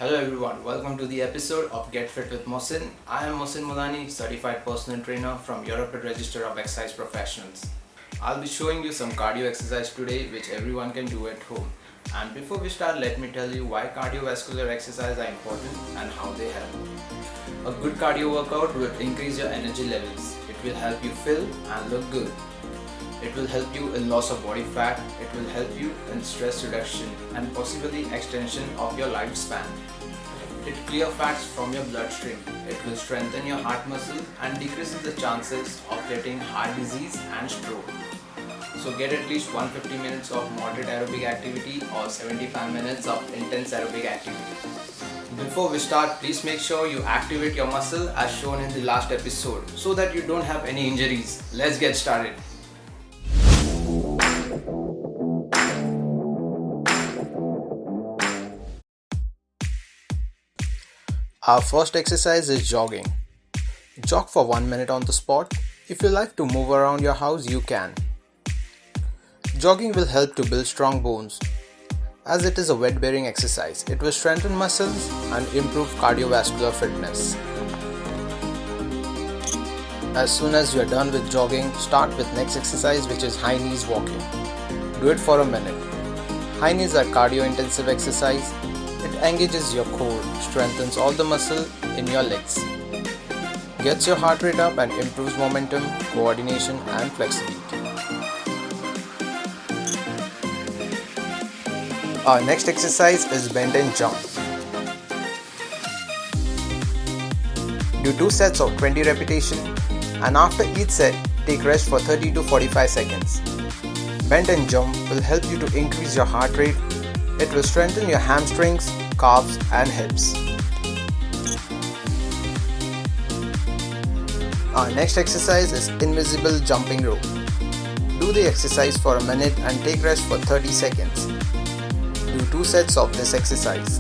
Hello everyone, welcome to the episode of Get Fit with Mohsin. I am Mohsin Mulani, certified personal trainer from European Register of Exercise Professionals. I'll be showing you some cardio exercise today which everyone can do at home. And before we start, let me tell you why cardiovascular exercise are important and how they help. A good cardio workout will increase your energy levels. It will help you feel and look good. It will help you in loss of body fat, it will help you in stress reduction and possibly extension of your lifespan. It clears fats from your bloodstream, it will strengthen your heart muscle and decreases the chances of getting heart disease and stroke. So get at least 150 minutes of moderate aerobic activity or 75 minutes of intense aerobic activity. Before we start, please make sure you activate your muscle as shown in the last episode so that you don't have any injuries. Let's get started. Our first exercise is jogging. Jog for 1 minute on the spot. If you like to move around your house, you can. Jogging will help to build strong bones. As it is a weight-bearing exercise, it will strengthen muscles and improve cardiovascular fitness. As soon as you are done with jogging, start with next exercise, which is high knees walking. Do it for a minute. High knees are cardio-intensive exercise. It engages your core, strengthens all the muscle in your legs, gets your heart rate up and improves momentum, coordination and flexibility. Our next exercise is bend and jump. Do 2 sets of 20 repetitions and after each set, take rest for 30 to 45 seconds. Bend and jump will help you to increase your heart rate. It will strengthen your hamstrings, calves and hips. Our next exercise is invisible jumping rope. Do the exercise for a minute and take rest for 30 seconds. Do 2 sets of this exercise.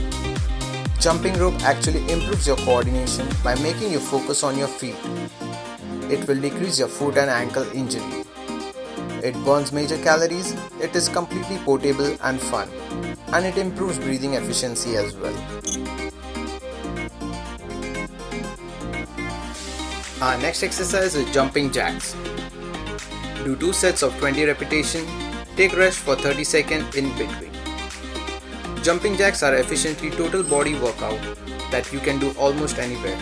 Jumping rope actually improves your coordination by making you focus on your feet. It will decrease your foot and ankle injury. It burns major calories, it is completely portable and fun, and it improves breathing efficiency as well. Our next exercise is jumping jacks. Do 2 sets of 20 repetitions, take rest for 30 seconds in between. Jumping jacks are efficiently total body workout that you can do almost anywhere.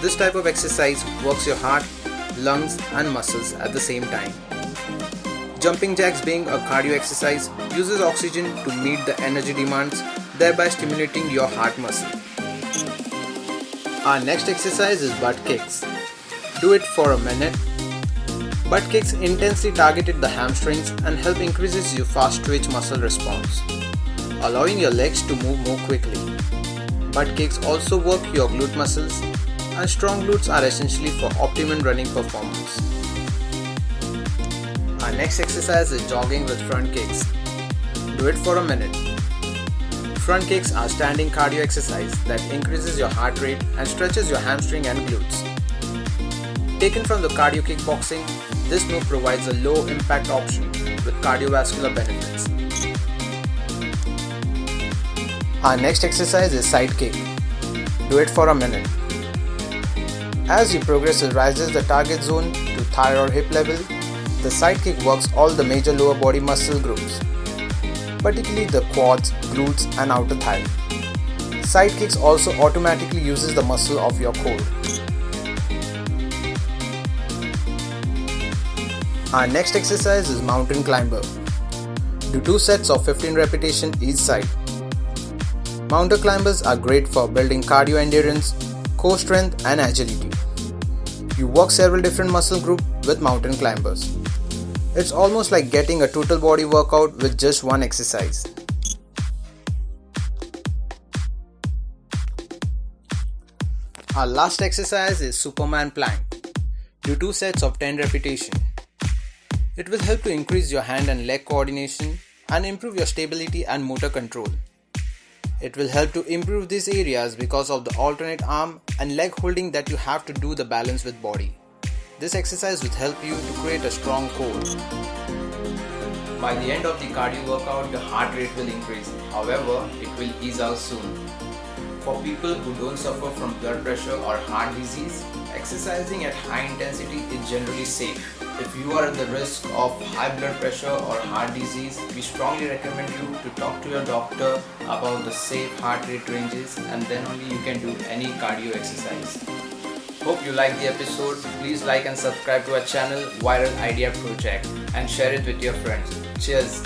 This type of exercise works your heart, lungs and muscles at the same time. Jumping jacks, being a cardio exercise, uses oxygen to meet the energy demands, thereby stimulating your heart muscle. Our next exercise is butt kicks. Do it for a minute. Butt kicks intensely target the hamstrings and help increases your fast twitch muscle response, allowing your legs to move more quickly. Butt kicks also work your glute muscles, and strong glutes are essentially for optimum running performance. Our next exercise is jogging with front kicks. Do it for a minute. Front kicks are standing cardio exercise that increases your heart rate and stretches your hamstring and glutes. Taken from the cardio kickboxing, this move provides a low impact option with cardiovascular benefits. Our next exercise is side kick. Do it for a minute. As you progress, it rises the target zone to thigh or hip level. The side kick works all the major lower body muscle groups, particularly the quads, glutes and outer thigh. Side kicks also automatically uses the muscle of your core. Our next exercise is mountain climber. Do 2 sets of 15 repetitions each side. Mountain climbers are great for building cardio endurance, core strength and agility. You work several different muscle groups with mountain climbers. It's almost like getting a total body workout with just one exercise. Our last exercise is Superman plank. Do 2 sets of 10 repetitions. It will help to increase your hand and leg coordination and improve your stability and motor control. It will help to improve these areas because of the alternate arm and leg holding that you have to do the balance with body. This exercise will help you to create a strong core. By the end of the cardio workout, the heart rate will increase. However, it will ease out soon. For people who don't suffer from blood pressure or heart disease, exercising at high intensity is generally safe. If you are at the risk of high blood pressure or heart disease, we strongly recommend you to talk to your doctor about the safe heart rate ranges, and then only you can do any cardio exercise. Hope you liked the episode. Please like and subscribe to our channel Viral Idea Project and share it with your friends. Cheers!